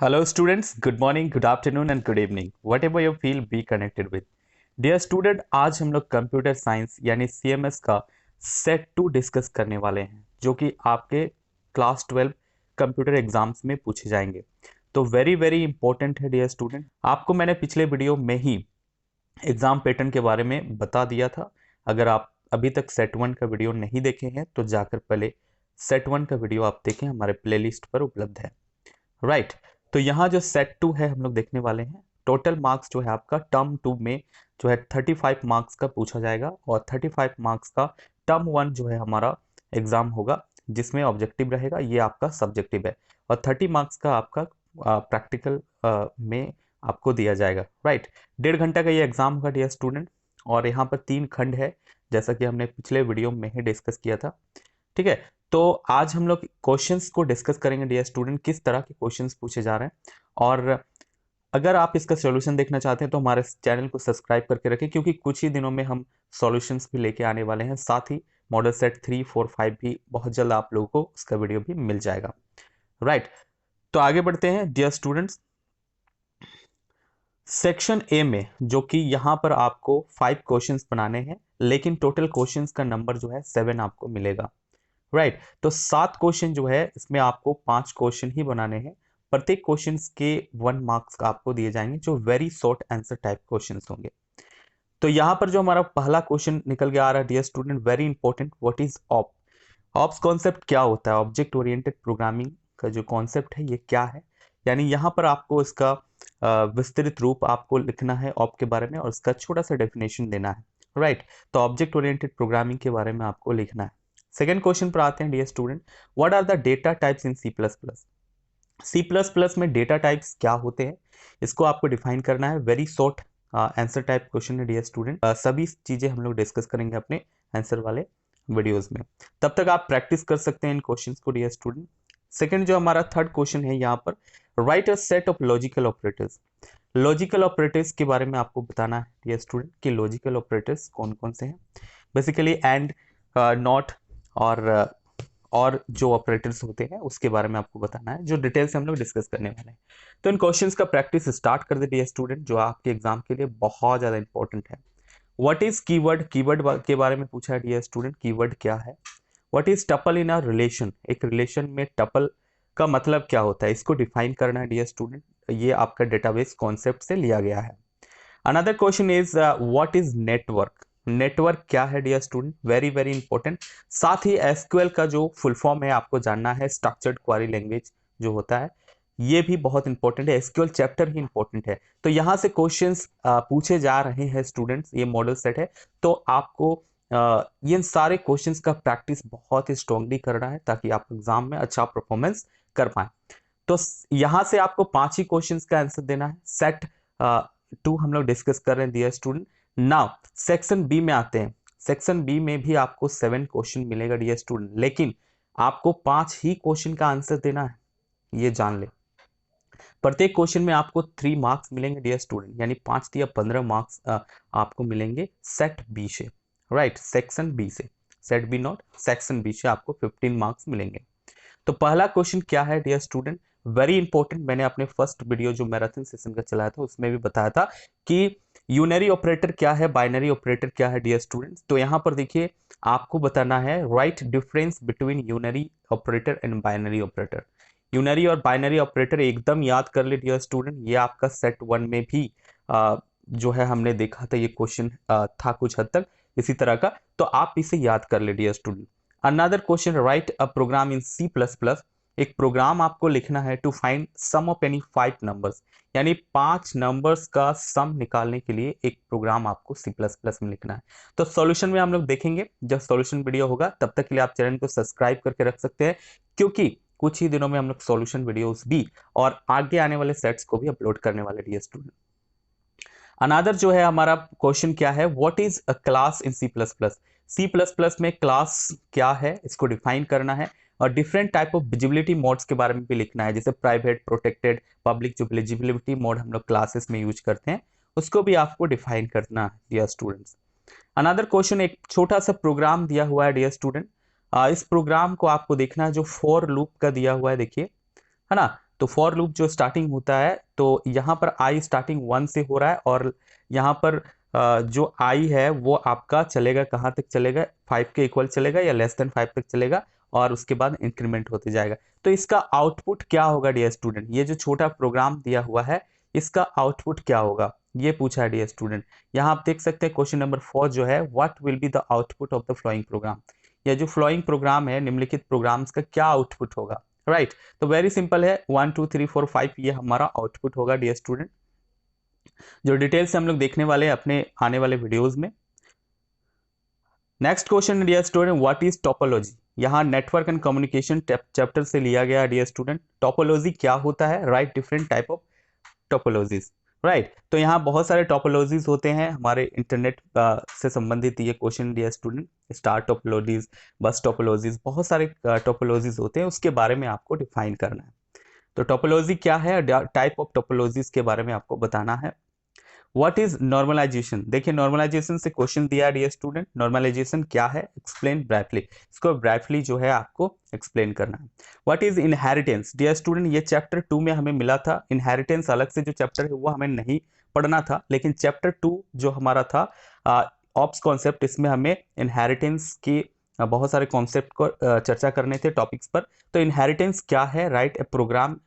Hello students, good morning, good afternoon and good evening. Whatever you feel, be connected with. Dear student, आज हम लोग computer science यानी CMS का set 2 discuss करने वाले हैं जो कि आपके क्लास 12 कंप्यूटर एग्जाम्स में पूछे जाएंगे। तो वेरी वेरी इंपॉर्टेंट है डियर स्टूडेंट। आपको मैंने पिछले वीडियो में ही एग्जाम पैटर्न के बारे में बता दिया था। अगर आप अभी तक सेट 1 का वीडियो नहीं देखे हैं तो जाकर पहले सेट 1 का वीडियो आप देखें, हमारे प्लेलिस्ट पर उपलब्ध है। राइट तो यहाँ जो सेट 2 है हम लोग देखने वाले हैं। टोटल मार्क्स जो है आपका टर्म 2 में जो है 35 मार्क्स का पूछा जाएगा और 35 मार्क्स का टर्म 1 जो है हमारा एग्जाम होगा जिसमें ऑब्जेक्टिव रहेगा, ये आपका सब्जेक्टिव है। और 30 मार्क्स का आपका प्रैक्टिकल में आपको दिया जाएगा। राइट 1.5 घंटा का ये एग्जाम होगा डियर स्टूडेंट। और यहाँ पर 3 खंड है जैसा कि हमने पिछले वीडियो में ही डिस्कस किया था। ठीक है, तो आज हम लोग क्वेश्चंस को डिस्कस करेंगे डियर स्टूडेंट, किस तरह के क्वेश्चंस पूछे जा रहे हैं। और अगर आप इसका सॉल्यूशन देखना चाहते हैं तो हमारे चैनल को सब्सक्राइब करके रखें, क्योंकि कुछ ही दिनों में हम सॉल्यूशंस भी लेके आने वाले हैं। साथ ही मॉडल सेट 3, 4, 5 भी बहुत जल्द आप लोगों को उसका वीडियो भी मिल जाएगा। राइट तो आगे बढ़ते हैं डियर स्टूडेंट्स। सेक्शन ए में जो कि यहाँ पर आपको 5 क्वेश्चंस बनाने हैं, लेकिन टोटल क्वेश्चंस का नंबर जो है 7 आपको मिलेगा। राइट तो 7 क्वेश्चन जो है इसमें आपको 5 क्वेश्चन ही बनाने हैं। प्रत्येक क्वेश्चन के 1 मार्क्स आपको दिए जाएंगे जो very short answer type question होंगे। तो यहाँ पर जो हमारा पहला क्वेश्चन निकल के आ रहा है dear student, very important, what is OOP. OOPs concept क्या होता है? ऑब्जेक्ट ओरिएंटेड प्रोग्रामिंग का जो कॉन्सेप्ट है ये क्या है, यानी यहाँ पर आपको इसका विस्तृत रूप आपको लिखना है ऑप के बारे में और इसका छोटा सा डेफिनेशन देना है। राइट तो ऑब्जेक्ट ओरिएंटेड प्रोग्रामिंग के बारे में आपको लिखना है। सेकेंड क्वेश्चन पर आते हैं dear student, what are the data types in C plus plus. C plus plus में डेटा टाइप्स क्या होते हैं इसको आपको डिफाइन करना है। Very short answer type question है डियर स्टूडेंट। सभी चीजें हम लोग डिस्कस करेंगे अपने आंसर वाले वीडियोस में। तब तक आप प्रैक्टिस कर सकते हैं इन क्वेश्चंस को डियर स्टूडेंट। सेकंड जो हमारा थर्ड क्वेश्चन है यहाँ पर, right a set of logical operators. Logical operators के बारे में आपको बताना है डियर स्टूडेंट कि लॉजिकल ऑपरेटर्स कौन कौन से हैं। बेसिकली एंड, नॉट और जो ऑपरेटर्स होते हैं उसके बारे में आपको बताना है, जो डिटेल से हम लोग डिस्कस करने वाले हैं। तो इन क्वेश्चंस का प्रैक्टिस स्टार्ट कर दे डियर स्टूडेंट, जो आपके एग्जाम के लिए बहुत ज्यादा इंपॉर्टेंट है। व्हाट इज कीवर्ड, कीवर्ड के बारे में पूछा है डियर स्टूडेंट, कीवर्ड क्या है। What is tuple in a relation, एक रिलेशन में टपल का मतलब क्या होता है इसको डिफाइन करना है डियर स्टूडेंट। ये आपका डेटाबेस कॉन्सेप्ट से लिया गया है। Another question is what is network. Network क्या है dear student, very very important. साथ ही एसक्यूएल का जो फुल फॉर्म है आपको जानना है, स्ट्रक्चर्ड क्वेरी लैंग्वेज जो होता है ये भी बहुत इंपॉर्टेंट है। एसक्यूएल चैप्टर ही इंपॉर्टेंट है। तो यहाँ से क्वेश्चंस पूछे जा रहे हैं स्टूडेंट्स, ये मॉडल सेट है। तो आपको ये सारे क्वेश्चंस का प्रैक्टिस बहुत ही स्ट्रांगली करना है ताकि आप एग्जाम में अच्छा परफॉर्मेंस कर पाए। तो यहाँ से आपको 5 ही क्वेश्चंस का आंसर देना है। सेट 2 हम लोग डिस्कस कर रहे हैं dear student. Now section B में आते हैं। सेक्शन बी में भी आपको 7 क्वेश्चन मिलेगा डियर स्टूडेंट, लेकिन आपको 5 ही क्वेश्चन का आंसर देना है, ये जान ले। प्रत्येक क्वेश्चन में आपको 3 मार्क्स मिलेंगे डियर स्टूडेंट, यानी 5 या 15 मार्क्स आपको मिलेंगे सेट बी से। राइट सेक्शन बी से, set B not, section B से आपको 15 मार्क्स मिलेंगे। तो पहला क्वेश्चन क्या है डियर स्टूडेंट, वेरी इंपॉर्टेंट। मैंने अपने फर्स्ट वीडियो जो मैराथन सेशन का चलाया था उसमें भी बताया था कि यूनरी ऑपरेटर क्या है, बाइनरी ऑपरेटर क्या है डियर स्टूडेंट्स। तो यहाँ पर देखिए आपको बताना है right difference between unary operator and binary operator. Unary और बाइनरी ऑपरेटर एकदम याद कर ले डियर स्टूडेंट, ये आपका सेट 1 में भी जो है हमने देखा था, ये क्वेश्चन था कुछ हद तक इसी तरह का। तो आप इसे याद कर ले dear student. Another question, write a program in C plus plus. एक प्रोग्राम आपको लिखना है to find sum of any 5 numbers, यानी 5 नंबर्स का सम निकालने के लिए एक प्रोग्राम आपको सी प्लस प्लस में लिखना है। तो सॉल्यूशन में हम लोग देखेंगे जब सॉल्यूशन वीडियो होगा। तब तक के लिए आप चैनल को सब्सक्राइब करके रख सकते हैं, क्योंकि कुछ ही दिनों में हम लोग सॉल्यूशन वीडियोस भी और आगे आने वाले सेट्स को भी अपलोड करने वाले डियर स्टूडेंट। अनादर जो है हमारा क्वेश्चन क्या है, what is a class in C plus plus. C plus plus में क्लास क्या है इसको डिफाइन करना है। और different type of visibility modes के बारे में भी लिखना है, जैसे प्राइवेट, प्रोटेक्टेड, पब्लिक। जो विजिबिलिटी मोड हम लोग क्लासेस में यूज करते हैं उसको भी आपको डिफाइन करना है डियर स्टूडेंट्स। अनदर क्वेश्चन, एक छोटा सा प्रोग्राम दिया हुआ है डियर स्टूडेंट। इस प्रोग्राम को आपको देखना है, जो फॉर लूप का दिया हुआ है देखिए, है ना। तो फॉर लूप जो स्टार्टिंग होता है, तो यहाँ पर आई स्टार्टिंग 1 से हो रहा है, और यहाँ पर जो आई है वो आपका चलेगा कहाँ तक चलेगा, 5 के इक्वल चलेगा या लेस देन 5 तक चलेगा, और उसके बाद इंक्रीमेंट होते जाएगा। तो इसका आउटपुट क्या होगा डियर स्टूडेंट, ये जो छोटा प्रोग्राम दिया हुआ है इसका आउटपुट क्या होगा, ये पूछा है डियर स्टूडेंट। यहाँ आप देख सकते हैं क्वेश्चन नंबर 4 जो है, what will be the output of the following program, या जो फ्लोइंग प्रोग्राम है निम्नलिखित प्रोग्राम्स का क्या आउटपुट होगा, राइट। तो वेरी सिंपल है, 1 2 3 4 5 ये हमारा आउटपुट होगा डियर स्टूडेंट, जो डिटेल से हम लोग देखने वाले हैं अपने आने वाले वीडियोस में। Next question dear student, what is topology, यहाँ नेटवर्क एंड कम्युनिकेशन चैप्टर से लिया गया डियर स्टूडेंट। टोपोलॉजी क्या होता है, right different type of topologies, right. तो यहाँ बहुत सारे टोपोलॉजीज होते हैं हमारे इंटरनेट से संबंधित ये question dear student, star topologies, bus topologies, बहुत सारे टोपोलॉजीज होते हैं, उसके बारे में आपको डिफाइन करना है। तो टोपोलॉजी क्या है, टाइप ऑफ टोपोलॉजीज के बारे में आपको बताना है। व्हाट इज नॉर्मलाइजेशन, देखिए नॉर्मलाइजेशन से क्वेश्चन दिया है डियर स्टूडेंट, नॉर्मलाइजेशन क्या है, एक्सप्लेन ब्राइटली, इसको ब्राइटली जो है आपको एक्सप्लेन करना है। What is inheritance, dear student ये चैप्टर 2 में हमें मिला था, इनहेरिटेंस अलग से जो चैप्टर है वो हमें नहीं पढ़ना था, लेकिन चैप्टर 2 जो हमारा था ऑप्स कॉन्सेप्ट, इसमें हमें इनहेरिटेंस की बहुत सारे कॉन्सेप्ट को चर्चा करने थे टॉपिक्स पर। तो इनहेरिटेंस क्या है, right a programme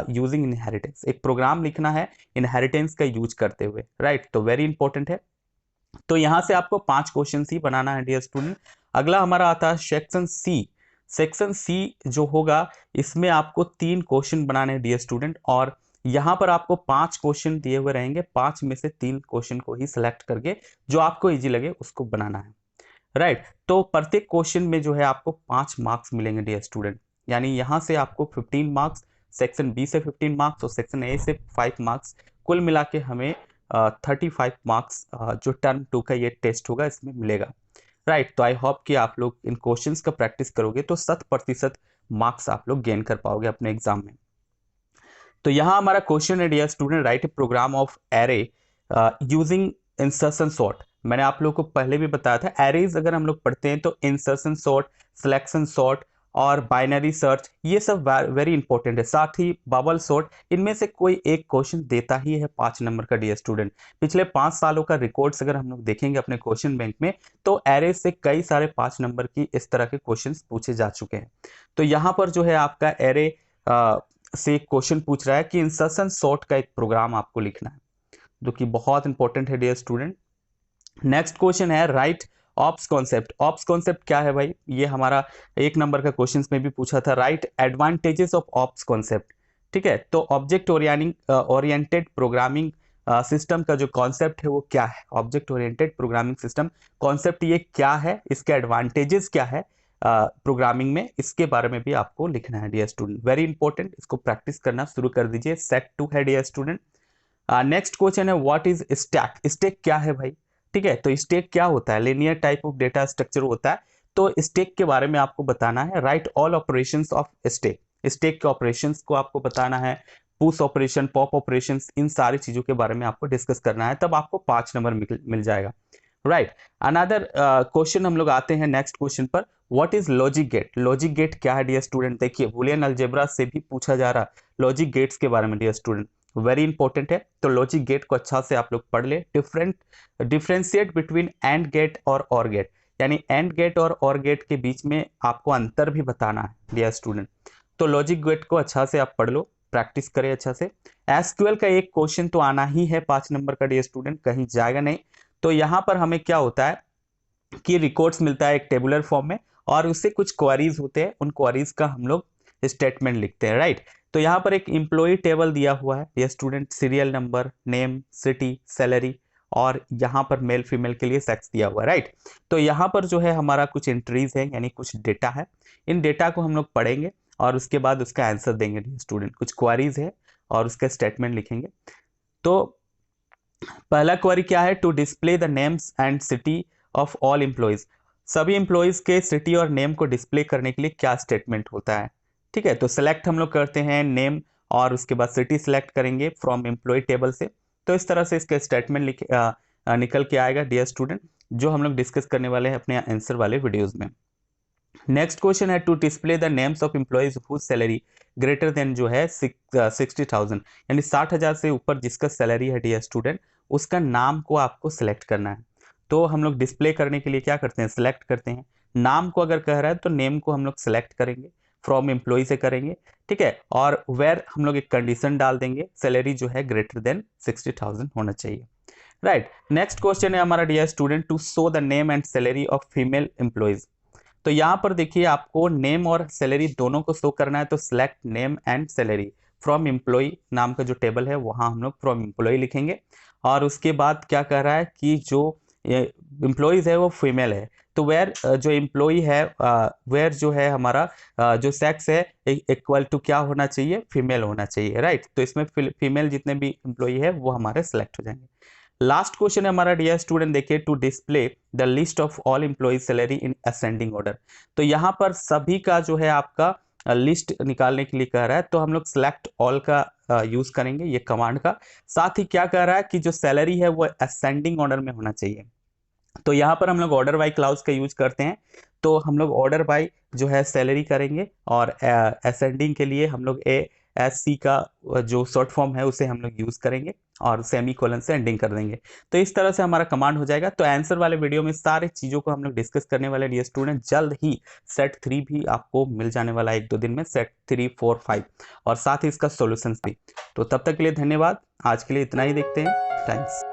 using inheritance, एक प्रोग्राम लिखना है इनहेरिटेंस का यूज करते हुए, राइट। तो वेरी इंपॉर्टेंट है। तो यहां से आपको 5 क्वेश्चन ही बनाना है डियर स्टूडेंट। अगला हमारा आता है सेक्शन सी। सेक्शन सी जो होगा इसमें आपको 3 क्वेश्चन बनाने हैं डियर स्टूडेंट, और यहां पर आपको 5 क्वेश्चन दिए हुए रहेंगे, 5 में से 3 क्वेश्चन को ही सिलेक्ट करके जो आपको इजी लगे उसको बनाना है, राइट। तो प्रत्येक क्वेश्चन में जो है आपको 5 मार्क्स मिलेंगे डियर स्टूडेंट, यानी यहां से आपको 15 मार्क्स, सेक्शन बी से 15 मार्क्स और सेक्शन ए से 5 मार्क्स, कुल मिला के हमें 35 मार्क्स जो टर्म 2 का ये टेस्ट होगा इसमें मिलेगा, राइट। तो आई होप कि आप लोग इन क्वेश्चंस का प्रैक्टिस करोगे तो 100% मार्क्स आप लोग गेन कर पाओगे अपने एग्जाम में। तो यहाँ हमारा क्वेश्चन है dear student, write a program of array using insertion sort. मैंने आप लोगों को पहले भी बताया था, एरेज अगर हम लोग पढ़ते हैं तो इंसर्शन सॉर्ट, सिलेक्शन सॉर्ट और बाइनरी सर्च ये सब वेरी इंपॉर्टेंट है, साथ ही बबल सॉर्ट, इनमें से कोई एक क्वेश्चन देता ही है 5 नंबर का डियर स्टूडेंट। पिछले 5 सालों का रिकॉर्ड्स अगर हम लोग देखेंगे अपने क्वेश्चन बैंक में, तो एरेज से कई सारे 5 नंबर की इस तरह के क्वेश्चन पूछे जा चुके हैं। तो यहाँ पर जो है आपका एरे से क्वेश्चन पूछ रहा है कि इंसर्शन सॉर्ट का एक प्रोग्राम आपको लिखना है, जो कि बहुत इंपॉर्टेंट है डियर स्टूडेंट। नेक्स्ट क्वेश्चन है right ops concept. Ops concept क्या है भाई, ये हमारा 1 नंबर का क्वेश्चन में भी पूछा था, right advantages of ops concept, ठीक है। तो ऑब्जेक्ट ओरिएंटेड प्रोग्रामिंग सिस्टम का जो कॉन्सेप्ट है वो क्या है, object oriented programming system concept ये क्या है, इसके एडवांटेजेस क्या है प्रोग्रामिंग में, इसके बारे में भी आपको लिखना है डियर स्टूडेंट, वेरी इंपॉर्टेंट, इसको प्रैक्टिस करना शुरू कर दीजिए। सेट 2 है डियर स्टूडेंट। नेक्स्ट क्वेश्चन है व्हाट इज स्टैक। स्टैक क्या है भाई, ठीक है। तो स्टैक क्या होता है, linear type of data structure होता है। तो स्टैक के बारे में आपको बताना है, right all operations of stack, stack के ऑपरेशंस को आपको बताना है, पुश ऑपरेशन, पॉप ऑपरेशंस, इन सारी चीजों के बारे में आपको डिस्कस करना है, तब आपको 5 नंबर मिल जाएगा, राइट। अनदर क्वेश्चन हम लोग आते हैं नेक्स्ट क्वेश्चन पर, what is logic gate. Logic gate क्या है डियर स्टूडेंट, देखिए बूलियन अलजेब्रा से भी पूछा जा रहा लॉजिक गेट्स के बारे में डियर स्टूडेंट, वेरी इंपॉर्टेंट है। तो लॉजिक गेट को अच्छा से आप लोग पढ़ ले, डिफरेंशिएट बिटवीन एंड गेट और गेट, यानी एंड गेट और गेट के बीच में आपको अंतर भी बताना है डियर स्टूडेंट। तो लॉजिक गेट को अच्छा से आप पढ़ लो, प्रैक्टिस करें अच्छा से। एसक्यूएल का एक क्वेश्चन तो आना ही है 5 नंबर का डियर स्टूडेंट, कहीं जाएगा नहीं। तो यहाँ पर हमें क्या होता है कि रिकॉर्ड्स मिलता है एक टेबुलर फॉर्म में, और उससे कुछ क्वेरीज होते हैं, उन क्वेरीज का हम लोग स्टेटमेंट लिखते हैं, राइट। तो यहाँ पर एक एम्प्लॉय टेबल दिया हुआ है ये student, serial number, name, city, salary, और यहाँ पर मेल फीमेल के लिए सेक्स दिया हुआ है, राइट। तो यहाँ पर जो है हमारा कुछ एंट्रीज है, यानी कुछ डेटा है, इन डेटा को हम लोग पढ़ेंगे और उसके बाद उसका आंसर देंगे स्टूडेंट। कुछ क्वेरीज है और उसका स्टेटमेंट लिखेंगे। तो पहला क्वेरी क्या है, to display the names and city of all employees, सभी एम्प्लॉयज के सिटी और नेम को डिस्प्ले करने के लिए क्या स्टेटमेंट होता है, ठीक है। तो सेलेक्ट हम लोग करते हैं नेम और उसके बाद सिटी सेलेक्ट करेंगे फ्रॉम एम्प्लॉय टेबल से। तो इस तरह से इसका स्टेटमेंट निकल के आएगा डियर स्टूडेंट, जो हम लोग डिस्कस करने वाले हैं अपने आंसर वाले वीडियोज में। नेक्स्ट क्वेश्चन है to display the names of employees whose salary greater than जो है 60,000, यानी 60,000 से ऊपर जिसका सैलरी है डियर स्टूडेंट, उसका नाम को आपको सिलेक्ट करना है। तो हम लोग डिस्प्ले करने के लिए क्या करते हैं, सिलेक्ट करते हैं। नाम को अगर कह रहा है तो नेम को हम लोग सिलेक्ट करेंगे, फ्रॉम एम्प्लॉय से करेंगे, ठीक है। और वेयर हम लोग एक कंडीशन डाल देंगे, सैलरी जो है ग्रेटर देन 60,000 होना चाहिए, राइट। नेक्स्ट क्वेश्चन है हमारा dear student to show the name and salary of female employees. तो यहाँ पर देखिए आपको नेम और सैलरी दोनों को शो करना है, तो select name and salary from employ, नाम का जो टेबल है वहां हम लोग फ्रॉम एम्प्लॉय लिखेंगे। और उसके बाद क्या कह रहा है कि जो एम्प्लॉयज है वो फीमेल है, तो वेयर जो एम्प्लॉय है वेयर जो है हमारा जो सेक्स है इक्वल टू क्या होना चाहिए, फीमेल होना चाहिए, राइट। तो इसमें फीमेल जितने भी एम्प्लॉय है वो हमारे सेलेक्ट हो जाएंगे। लास्ट क्वेश्चन है हमारा डियर स्टूडेंट देखिए to display the list of all employees salary in ascending order. तो यहाँ पर सभी का जो है आपका लिस्ट निकालने के लिए कह रहा है, तो हम लोग सेलेक्ट ऑल का यूज करेंगे ये कमांड का। साथ ही क्या कह रहा है कि जो सैलरी है वो असेंडिंग ऑर्डर में होना चाहिए, तो यहाँ पर हम लोग ऑर्डर बाय क्लाउज का यूज करते हैं। तो हम लोग ऑर्डर बाय जो है सैलरी करेंगे, और असेंडिंग के लिए हम लोग ASC का जो शॉर्ट फॉर्म है उसे हम लोग यूज करेंगे, और सेमी कोलन से एंडिंग कर देंगे। तो इस तरह से हमारा कमांड हो जाएगा। तो आंसर वाले वीडियो में सारी चीजों को हम लोग डिस्कस करने वाले डियर स्टूडेंट। जल्द ही सेट 3 भी आपको मिल जाने वाला है, 1-2 दिन में सेट 3, 4, 5, और साथ ही इसका सॉल्यूशंस भी। तो तब तक के लिए धन्यवाद, आज के लिए इतना ही, देखते हैं, थैंक्स।